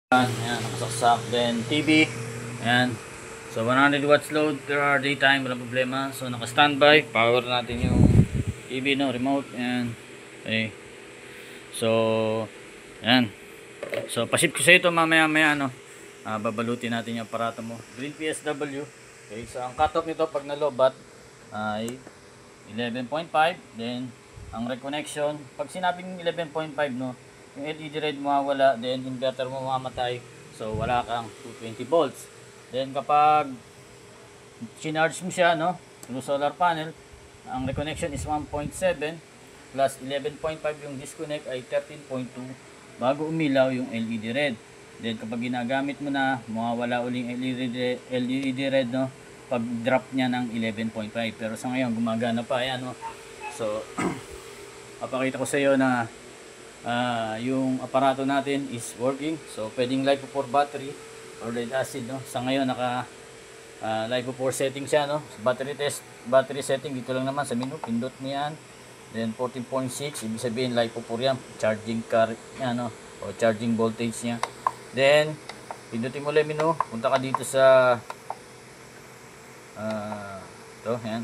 Ayan, nakasaksak. Then TV. Ayan. So 100 watts load per hour daytime, walang problema. So naka-standby. Power natin yung TV, no, remote. Ayan. Okay. So ayan. So pasip ko sa ito mamaya no. Babalutin natin yung aparato mo. Green PSW. Okay. So ang cutoff nito pag nalobat ay 11.5. Then ang reconnection, pag sinabing 11.5, no, yung LED red mawawala, then inverter mo mamamatay, so wala kang 220 volts. Then kapag sinarge mo siya, no, through solar panel, ang reconnection is 1.7 plus 11.5 yung disconnect ay 13.2 bago umilaw yung LED red. Then kapag ginagamit mo na, mawawala uling LED red, no, pag drop niya ng 11.5. Pero sa ngayon gumagana pa, ayan, no. So papakita ko sa iyo na yung aparato natin is working. So pwedeng LiPo4 battery or lead acid, no. Sa ngayon naka LiPo4 setting siya, no. Battery test, battery setting dito lang naman sa menu, pindot mo yan. Then 14.6, ibig sabihin LiPo4 yan, charging current yan, no, o charging voltage niya. Then pindutin mo lang menu, punta ka dito sa yan.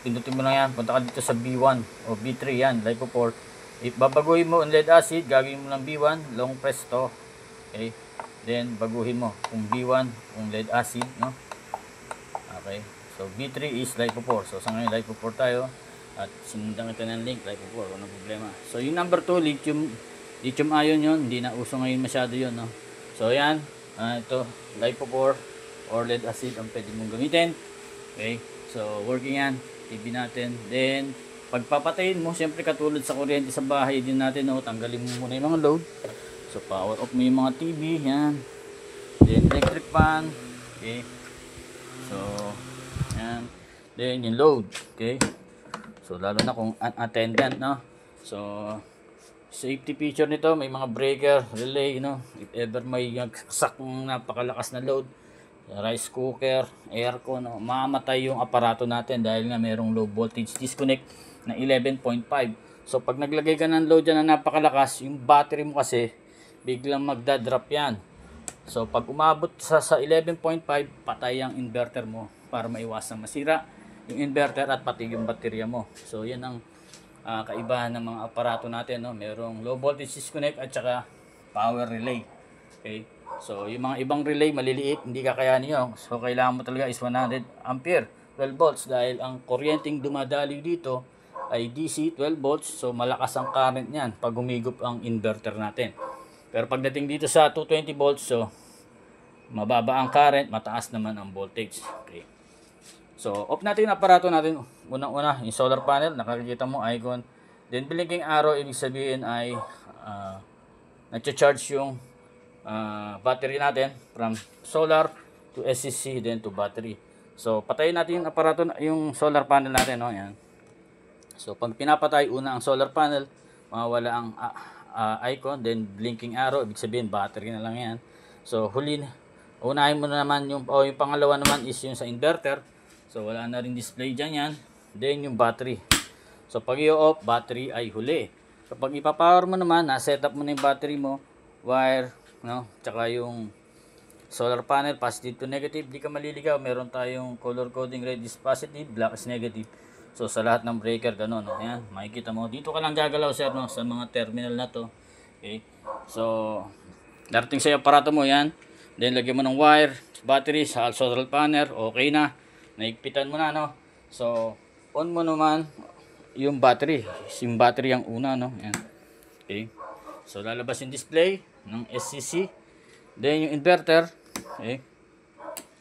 Pindutin mo lang yan, punta ka dito sa B1 o B3, yan, LiPo4. Babaguhin mo ang lead acid, gagawin mo ng B1, long press to. Okay. Then baguhin mo kung B1 kung lead acid, no. Okay. So B3 is LiPo4. So sa ngayon LiPo4 tayo at sinundan kita ng link LiPo4, walang problema. So yung number 2, lithium ion yun, hindi na uso ngayon masyado yun, no. So yan, ito LiPo4 or lead acid ang pwede mong gamitin. Okay. So working yan, TV natin. Then pagpapatayin mo, siyempre katulad sa kuryente sa bahay din natin, no, tanggalin mo muna yung mga load. So power off mo yung mga TV, yan. Then electric fan, okay. So yan. Then yung load, okay. So lalo na kung unattended, no. So safety feature nito, may mga breaker, relay, no. If ever may sakong napakalakas na load, rice cooker, aircon, no, mamatay yung aparato natin dahil nga mayroong low voltage disconnect na 11.5. So pag naglagay ka ng load dyan na napakalakas, yung battery mo kasi biglang magdadrop yan. So pag umabot sa 11.5, patay ang inverter mo para maiwasan masira yung inverter at pati yung baterya mo. So yan ang kaibahan ng mga aparato natin, no. Merong low voltage disconnect at saka power relay. Okay. So yung mga ibang relay maliliit, hindi kakayanin yun. So kailangan mo talaga is 100 ampere, 12 volts, dahil ang kuryenteng dumadaloy dito ay DC 12 volts. So malakas ang current niyan pag humigop ang inverter natin. Pero pagdating dito sa 220 volts, so mababa ang current, mataas naman ang voltage. Okay. So off natin yung aparato natin. Unang-una, yung solar panel, nakikita mo icon. Then blinking arrow, ibig sabihin ay nagcha-charge yung battery natin from solar to SCC, then to battery. So patayin natin yung aparato, yung solar panel natin, no, yan. So pag pinapatay una ang solar panel, mawawala ang icon, then blinking arrow, ibig sabihin battery na lang yan. So unahin mo na naman yung pangalawa naman is yung sa inverter. So wala na rin display dyan yan. Then yung battery. So pag i-off, battery ay huli. Kapag ipapower mo naman, na-setup mo na yung battery mo, wire, no, tsaka yung solar panel, positive to negative, di ka maliligaw. Meron tayong color coding, red is positive, black is negative. So sa lahat ng breaker, gano'n, no? Ayan, makikita mo. Dito ka lang gagalaw, sir, no, sa mga terminal na to. Okay. So darating sa aparato mo, yan. Then lagyan mo ng wire, battery, sa solar panel, okay na. Naigpitan mo na, no. So on mo naman yung battery. Yung battery ang una, no. Ayan. Okay. So lalabas yung display ng SCC. Then yung inverter. Okay.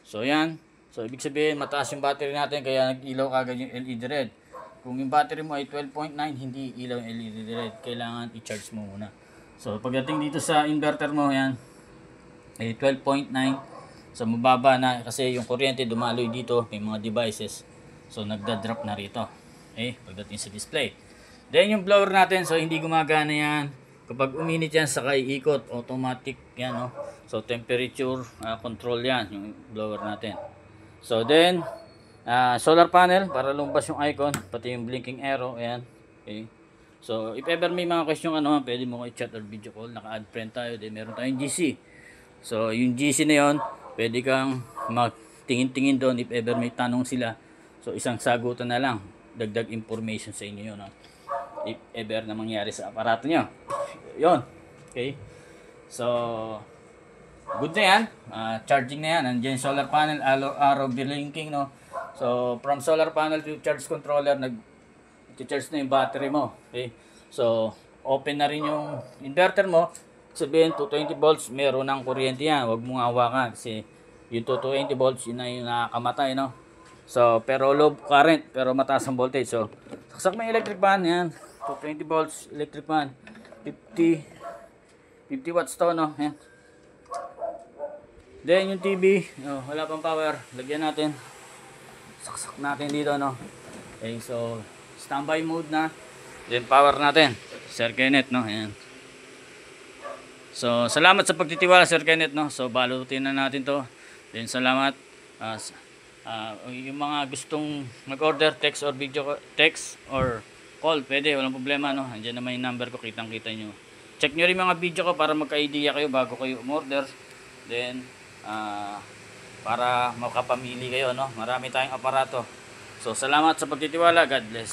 So yan. So ibig sabihin mataas yung battery natin kaya nag-ilaw agad yung LED red. Kung yung battery mo ay 12.9, hindi ilaw yung LED red. Kailangan i-charge mo muna. So pagdating dito sa inverter mo, yan, ay 12.9. So mababa na kasi yung kuryente dumaloy dito, may mga devices. So nagda-drop na rito. Okay, pagdating sa display. Then yung blower natin, so hindi gumagana yan. Kapag uminit yan, saka iikot, automatic yan, no. So temperature control yan, yung blower natin. So then solar panel, para lumabas yung icon, pati yung blinking arrow, ayan. Okay. So if ever may mga question, pwede mo ko i-chat or video call. Naka-add friend tayo, then meron tayong GC. So, yung GC na yon, pwede kang magtingin-tingin doon if ever may tanong sila. So, isang sagutan na lang. Dagdag information sa inyo yun. No? If ever na mangyari sa aparato nyo. Yun. Okay. So, good na yan. Charging na yan. Nandiyan solar panel, arrow blinking. No? So, from solar panel to charge controller, nag-charge na yung battery mo. Okay. So, open na rin yung inverter mo. Sabihin 220 volts, meron ng kuryente yan. Huwag mong hawakan kasi yung 220 volts, yun na yung nakakamatay, no? So, pero low current, pero mataas ang voltage. So, saksak mo yung electric fan, yan. 220 volts, electric fan. 50 watts to, no? Yan. Then, yung TV, wala pang power. Lagyan natin. Saksak natin dito, no? Okay, so, standby mode na. Then, power natin. Sir Kenneth, no? Ayan. So, salamat sa pagtitiwala, Sir Kenneth, no? So, balutin na natin to. Then, salamat. Yung mga gustong mag-order, text or call, pwede, walang problema, no? Andiyan naman yung number ko, kitang-kita nyo. Check nyo rin mga video ko para magka-idea kayo bago kayo umorder. Then, para makapamili kayo, no? Marami tayong aparato. So, salamat sa pagtitiwala. God bless.